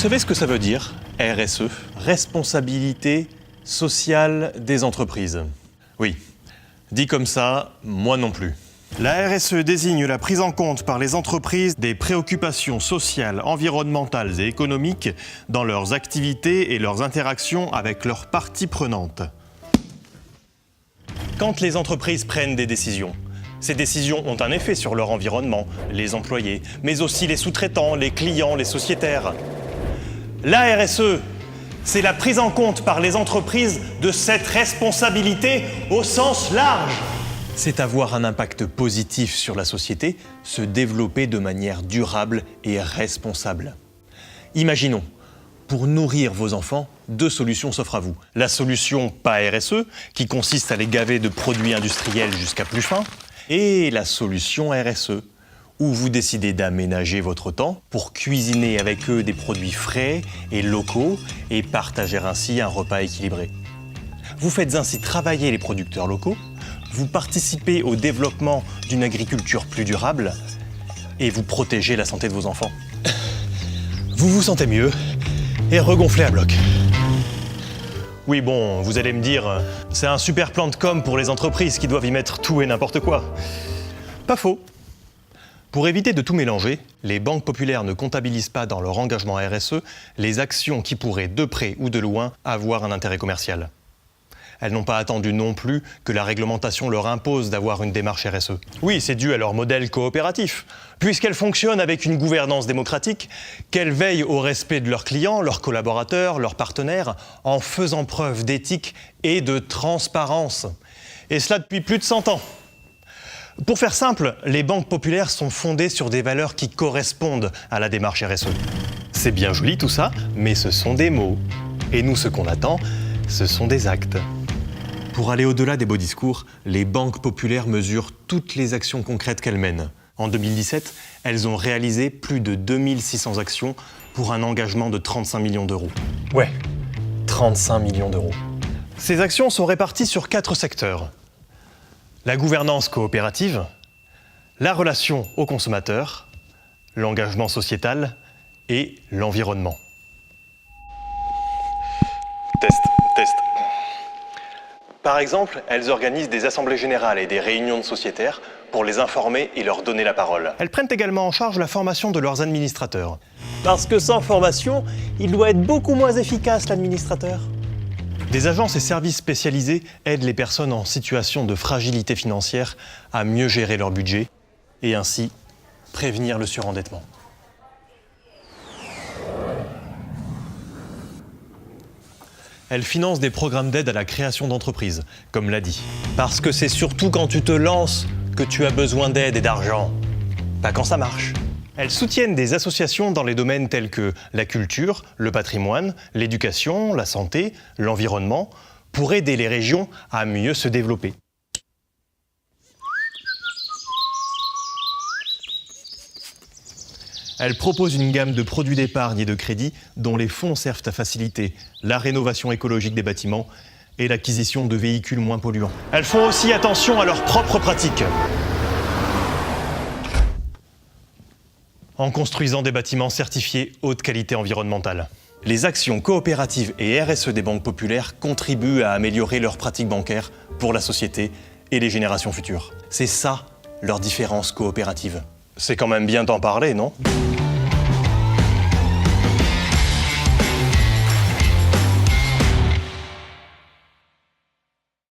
savez ce que ça veut dire, RSE? Responsabilité sociale des entreprises. Oui, dit comme ça, moi non plus. La RSE désigne la prise en compte par les entreprises des préoccupations sociales, environnementales et économiques dans leurs activités et leurs interactions avec leurs parties prenantes. Quand les entreprises prennent des décisions, ces décisions ont un effet sur leur environnement, les employés, mais aussi les sous-traitants, les clients, les sociétaires. La RSE, c'est la prise en compte par les entreprises de cette responsabilité au sens large. C'est avoir un impact positif sur la société, se développer de manière durable et responsable. Imaginons, pour nourrir vos enfants, 2 solutions s'offrent à vous. La solution pas RSE, qui consiste à les gaver de produits industriels jusqu'à plus fin, et la solution RSE, où vous décidez d'aménager votre temps pour cuisiner avec eux des produits frais et locaux et partager ainsi un repas équilibré. Vous faites ainsi travailler les producteurs locaux, vous participez au développement d'une agriculture plus durable et vous protégez la santé de vos enfants. Vous vous sentez mieux et regonflez à bloc. Oui bon, vous allez me dire, c'est un super plan de com pour les entreprises qui doivent y mettre tout et n'importe quoi. Pas faux. Pour éviter de tout mélanger, les banques populaires ne comptabilisent pas dans leur engagement RSE les actions qui pourraient, de près ou de loin, avoir un intérêt commercial. Elles n'ont pas attendu non plus que la réglementation leur impose d'avoir une démarche RSE. Oui, c'est dû à leur modèle coopératif, puisqu'elles fonctionnent avec une gouvernance démocratique, qu'elles veillent au respect de leurs clients, leurs collaborateurs, leurs partenaires, en faisant preuve d'éthique et de transparence. Et cela depuis plus de 100 ans. Pour faire simple, les banques populaires sont fondées sur des valeurs qui correspondent à la démarche RSE. C'est bien joli tout ça, mais ce sont des mots. Et nous, ce qu'on attend, ce sont des actes. Pour aller au-delà des beaux discours, les banques populaires mesurent toutes les actions concrètes qu'elles mènent. En 2017, elles ont réalisé plus de 2600 actions pour un engagement de 35 millions d'euros. Ouais, 35 millions d'euros. Ces actions sont réparties sur 4 secteurs. La gouvernance coopérative, la relation aux consommateurs, l'engagement sociétal et l'environnement. Test. Par exemple, elles organisent des assemblées générales et des réunions de sociétaires pour les informer et leur donner la parole. Elles prennent également en charge la formation de leurs administrateurs. Parce que sans formation, il doit être beaucoup moins efficace, l'administrateur. Des agences et services spécialisés aident les personnes en situation de fragilité financière à mieux gérer leur budget et ainsi prévenir le surendettement. Elles financent des programmes d'aide à la création d'entreprises, comme l'a dit. Parce que c'est surtout quand tu te lances que tu as besoin d'aide et d'argent, pas quand ça marche. Elles soutiennent des associations dans les domaines tels que la culture, le patrimoine, l'éducation, la santé, l'environnement, pour aider les régions à mieux se développer. Elles proposent une gamme de produits d'épargne et de crédit dont les fonds servent à faciliter la rénovation écologique des bâtiments et l'acquisition de véhicules moins polluants. Elles font aussi attention à leurs propres pratiques, en construisant des bâtiments certifiés haute qualité environnementale. Les actions coopératives et RSE des banques populaires contribuent à améliorer leurs pratiques bancaires pour la société et les générations futures. C'est ça, leur différence coopérative. C'est quand même bien d'en parler, non ?